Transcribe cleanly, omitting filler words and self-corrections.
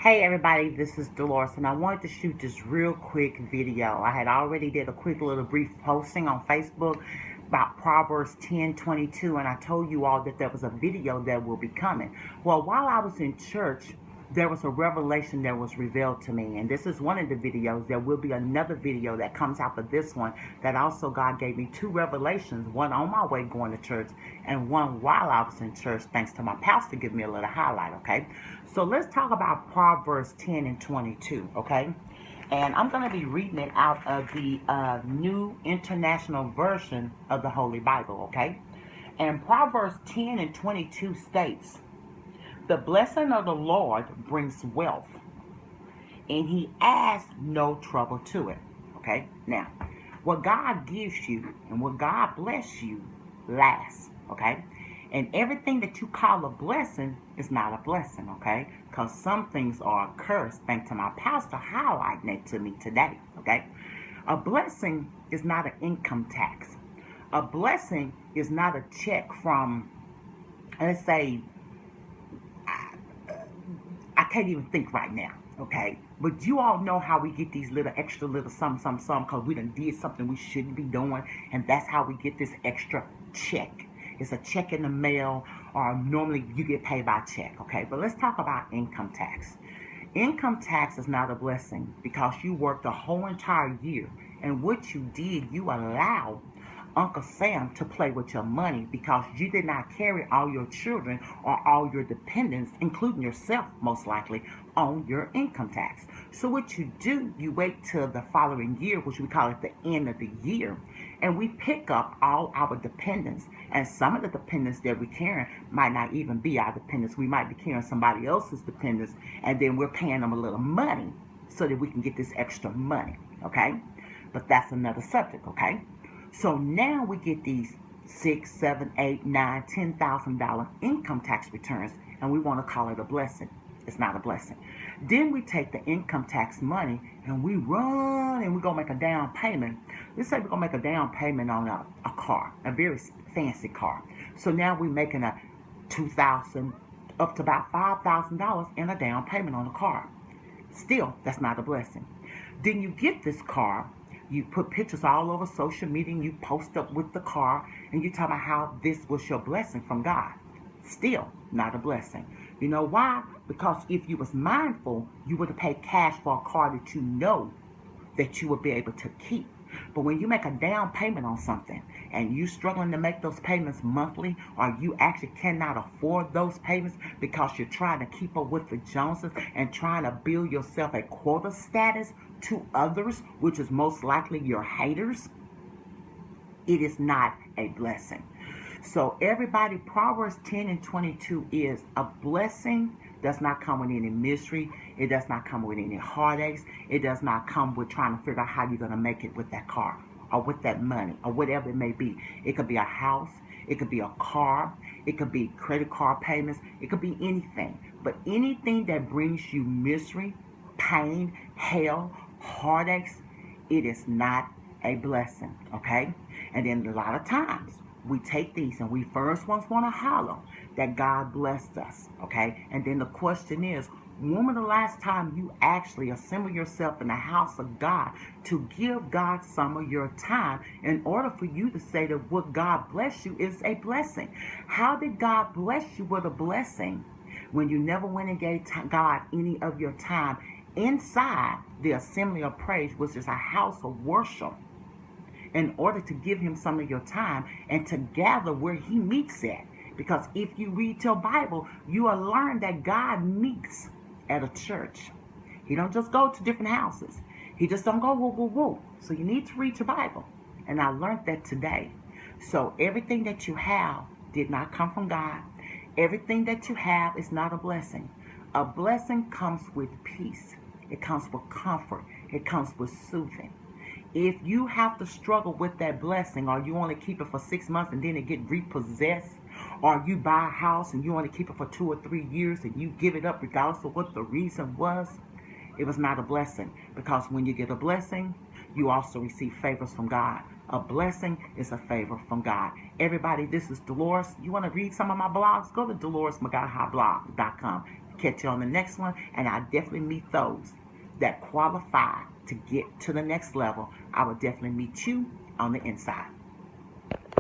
Hey everybody, this is Dolores and I wanted to shoot this real quick video. I had already did a quick little brief posting on Facebook about Proverbs 10:22, and I told you all that there was a video that will be coming. Well, while I was in church, there was a revelation that was revealed to me, and this is one of the videos. There will be another video that comes after this one that also God gave me two revelations, one on my way going to church and one while I was in church, thanks to my pastor giving me a little highlight. Okay, so let's talk about Proverbs 10 and 22. Okay, and I'm going to be reading it out of the New International Version of the Holy Bible. Okay, and Proverbs 10 and 22 states, the blessing of the Lord brings wealth, and he adds no trouble to it. Okay? Now, what God gives you and what God bless you lasts. Okay? And everything that you call a blessing is not a blessing. Okay? Because some things are a curse, thanks to my pastor highlighting it to me today. Okay? A blessing is not an income tax. A blessing is not a check from, let's say, I can't even think right now, okay? But you all know how we get these little extra little some, because we done did something we shouldn't be doing, and that's how we get this extra check. It's a check in the mail, or normally you get paid by check, okay? But let's talk about income tax. Income tax is not a blessing because you worked a whole entire year, and what you did, you allowed Uncle Sam to play with your money because you did not carry all your children or all your dependents, including yourself most likely, on your income tax. So what you do, you wait till the following year, which we call it the end of the year, and we pick up all our dependents. And some of the dependents that we're carrying might not even be our dependents. We might be carrying somebody else's dependents, and then we're paying them a little money so that we can get this extra money, okay? But that's another subject, okay? So now we get these $6, $7, $8, $9, $10,000 income tax returns, and we want to call it a blessing. It's not a blessing. Then we take the income tax money and we run and we're going to make a down payment. Let's say we're going to make a down payment on a car, a very fancy car. So now we're making a $2,000 up to about $5,000 in a down payment on a car. Still, that's not a blessing. Then you get this car. You put pictures all over social media and you post up with the car and you talk about how this was your blessing from God. Still not a blessing. You know why? Because if you was mindful, you would have paid cash for a car that you know that you would be able to keep. But when you make a down payment on something and you struggling to make those payments monthly, or you actually cannot afford those payments because you're trying to keep up with the Joneses and trying to build yourself a quota status to others, which is most likely your haters, it is not a blessing. So everybody, Proverbs 10 and 22 is a blessing. Does not come with any misery. It does not come with any heartaches. It does not come with trying to figure out how you're going to make it with that car or with that money or whatever it may be. It could be a house. It could be a car. It could be credit card payments. It could be anything. But anything that brings you misery, pain, hell, heartaches, it is not a blessing, okay? And then a lot of times, we take these and we first ones want to holler that God blessed us, okay? And then the question is, when was the last time you actually assemble yourself in the house of God to give God some of your time in order for you to say that what God bless you is a blessing? How did God bless you with a blessing when you never went and gave God any of your time inside the assembly of praise, which is a house of worship, in order to give him some of your time and to gather where he meets at? Because if you read your Bible, you will learn that God meets at a church. He don't just go to different houses. He just don't go woo, woo, woo. So you need to read your Bible. And I learned that today. So everything that you have did not come from God. Everything that you have is not a blessing. A blessing comes with peace. It comes with comfort. It comes with soothing. If you have to struggle with that blessing, or you only keep it for 6 months and then it get repossessed, or you buy a house and you only keep it for 2 or 3 years and you give it up regardless of what the reason was, it was not a blessing. Because when you get a blessing, you also receive favors from God. A blessing is a favor from God. Everybody, this is Dolores. You want to read some of my blogs? Go to DoloresMagahablog.com. Catch you on the next one, and I'll definitely meet those that qualify to get to the next level. I will definitely meet you on the inside.